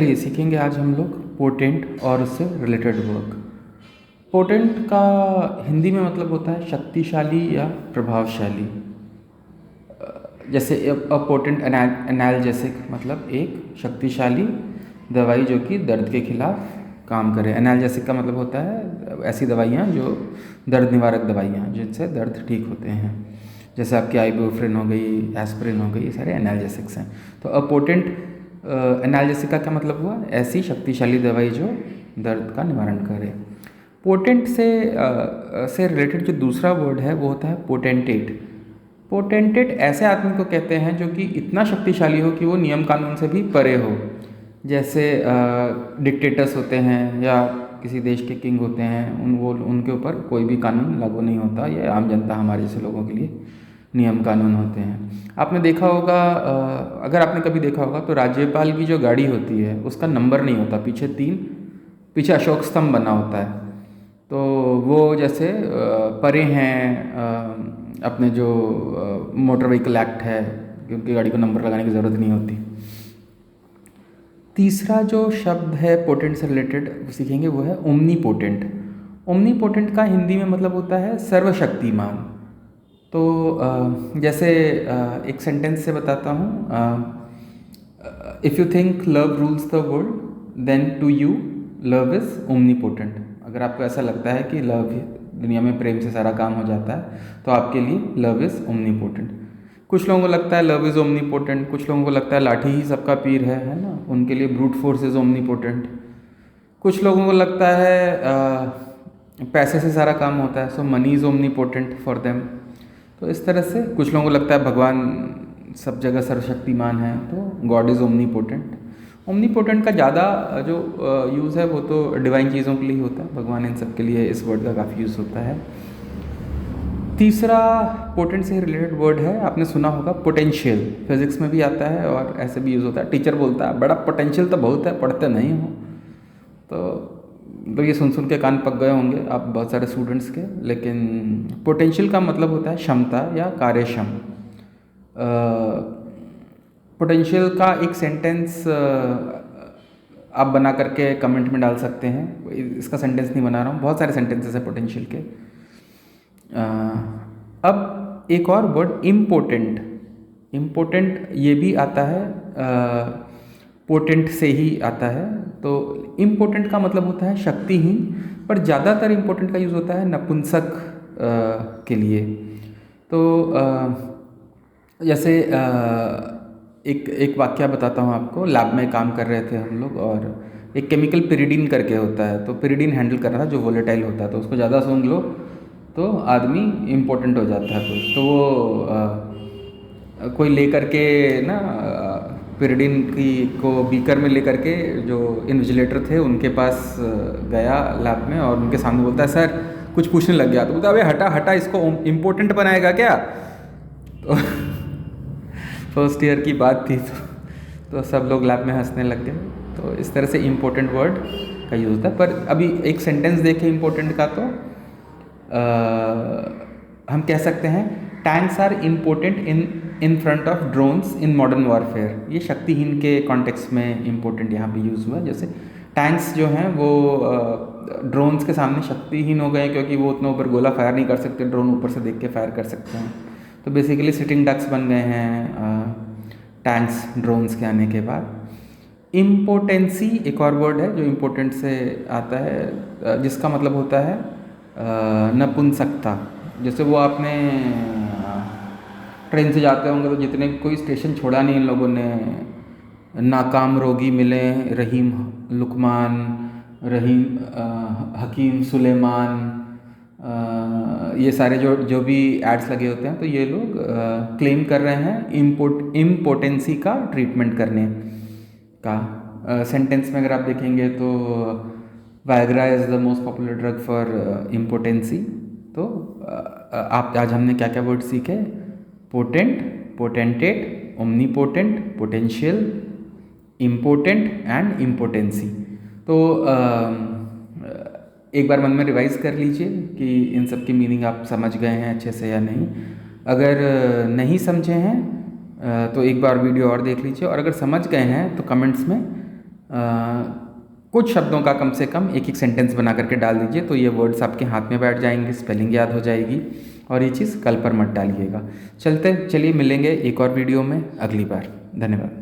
चलिए सीखेंगे आज हम लोग पोटेंट और उससे रिलेटेड वर्क। पोटेंट का हिंदी में मतलब होता है शक्तिशाली या प्रभावशाली। जैसे अ पोटेंट एनाल्जेसिक मतलब एक शक्तिशाली दवाई जो कि दर्द के खिलाफ काम करे। एनाल्जेसिक का मतलब होता है ऐसी दवाइयाँ जो दर्द निवारक दवाइयाँ जिनसे दर्द ठीक होते हैं, जैसे आपकी आइबुप्रोफेन हो गई, एस्पिरिन हो गई, ये सारे एनाल्जेसिक्स हैं। तो अ पोटेंट एनाल्जेसिक का क्या मतलब हुआ? ऐसी शक्तिशाली दवाई जो दर्द का निवारण करे। पोटेंट से रिलेटेड जो दूसरा वर्ड है वो होता है पोटेंटेट। पोटेंटेट ऐसे आदमी को कहते हैं जो कि इतना शक्तिशाली हो कि वो नियम कानून से भी परे हो। जैसे डिक्टेटर्स होते हैं या किसी देश के किंग होते हैं, उनके ऊपर कोई भी कानून लागू नहीं होता। ये आम जनता हमारे जैसे लोगों के लिए नियम कानून होते हैं। आपने देखा होगा, अगर आपने कभी देखा होगा तो राज्यपाल की जो गाड़ी होती है उसका नंबर नहीं होता, पीछे अशोक स्तंभ बना होता है। तो वो जैसे परे हैं अपने जो मोटर व्हीकल एक्ट है कि उनकी गाड़ी को नंबर लगाने की ज़रूरत नहीं होती। तीसरा जो शब्द है पोटेंट से रिलेटेड सीखेंगे वो है ओमनी पोटेंट। ओमनी पोटेंट का हिंदी में मतलब होता है सर्वशक्तिमान। तो जैसे एक सेंटेंस से बताता हूँ, if you think love rules the world then to you love is omnipotent. अगर आपको ऐसा लगता है कि लव दुनिया में प्रेम से सारा काम हो जाता है तो आपके लिए लव इज़ ओमनी पोटेंट। कुछ लोगों को लगता है लव इज़ ओमनी पोटेंट, कुछ लोगों को लगता है लाठी ही सबका पीर है ना, उनके लिए brute force is omni potent. कुछ लोगों को लगता है पैसे से सारा काम होता है, so money is omnipotent for them. तो इस तरह से कुछ लोगों को लगता है भगवान सब जगह सर्वशक्तिमान है, तो God is omni potent. Omni potent का ज़्यादा जो यूज़ है वो तो डिवाइन चीज़ों के लिए होता है, भगवान इन सब के लिए इस वर्ड का काफ़ी यूज़ होता है। तीसरा पोटेंट से रिलेटेड वर्ड है, आपने सुना होगा पोटेंशियल। फिजिक्स में भी आता है और ऐसे भी यूज़ होता है। टीचर बोलता है बड़ा पोटेंशियल तो बहुत है, पढ़ते नहीं हो। तो ये सुन के कान पक गए होंगे आप बहुत सारे स्टूडेंट्स के। लेकिन पोटेंशियल का मतलब होता है क्षमता या कार्यक्षम। पोटेंशियल का एक सेंटेंस आप बना करके कमेंट में डाल सकते हैं। इसका सेंटेंस नहीं बना रहा हूँ, बहुत सारे सेंटेंसेस हैं पोटेंशियल के। अब एक और वर्ड इम्पोर्टेंट। इम्पोर्टेंट ये भी आता है, पोटेंट से ही आता है। तो इम्पोर्टेंट का मतलब होता है शक्तिहीन, पर ज़्यादातर इम्पोर्टेंट का यूज़ होता है नपुंसक के लिए। तो जैसे एक वाक्य बताता हूँ आपको। लैब में काम कर रहे थे हम लोग और एक केमिकल पिरिडीन करके होता है, तो पिरिडीन हैंडल कर रहा था जो वोलेटाइल होता है। तो उसको ज़्यादा सूंघ लो तो आदमी इम्पोर्टेंट हो जाता है। तो वो कोई लेकर के ना पिरिडीन को बीकर में लेकर के जो इन्विजिलेटर थे उनके पास गया लैब में और उनके सामने बोलता है सर कुछ पूछने लग गया। तो बोलता अबे हटा हटा, इसको इम्पोर्टेंट बनाएगा क्या? तो फर्स्ट ईयर की बात थी तो सब लोग लैब में हंसने लग गए। तो इस तरह से इम्पोर्टेंट वर्ड का यूज़ होता है। पर अभी एक सेंटेंस देखें इम्पोर्टेंट का, तो हम कह सकते हैं tanks are important in front of drones in modern warfare. ये शक्तिहीन के कॉन्टेक्स्ट में इम्पोर्टेंट यहाँ पे यूज़ हुआ है। जैसे टैंक्स जो हैं वो ड्रोन्स के सामने शक्तिहीन हो गए क्योंकि वो उतना ऊपर गोला फायर नहीं कर सकते, ड्रोन ऊपर से देख के फायर कर सकते हैं। तो बेसिकली सिटिंग डक्स बन गए हैं टैंक्स ड्रोन्स के आने के बाद। इम्पोर्टेंसी एक और वर्ड है जो इम्पोर्टेंट से आता है, जिसका मतलब होता है नपुंसकता। जैसे वो आपने ट्रेन से जाते होंगे तो जितने कोई स्टेशन छोड़ा नहीं इन लोगों ने, नाकाम रोगी मिले रहीम लुकमान, रहीम हकीम सुलेमान, ये सारे जो भी एड्स लगे होते हैं, तो ये लोग क्लेम कर रहे हैं इम्पोटेंसी का ट्रीटमेंट करने का। सेंटेंस में अगर आप देखेंगे तो Viagra is the most popular drug for impotency. तो आप आज हमने क्या क्या वर्ड सीखे? Potent, potentate, omnipotent, potential, important and impotency. तो एक बार मन में रिवाइज कर लीजिए कि इन सब की मीनिंग आप समझ गए हैं अच्छे से या नहीं। अगर नहीं समझे हैं तो एक बार वीडियो और देख लीजिए, और अगर समझ गए हैं तो कमेंट्स में कुछ शब्दों का कम से कम एक एक सेंटेंस बना करके डाल दीजिए, तो ये वर्ड्स आपके हाथ में बैठ जाएंगे, स्पेलिंग याद हो जाएगी। और ये चीज़ कल पर मत डालिएगा। चलिए मिलेंगे एक और वीडियो में अगली बार। धन्यवाद।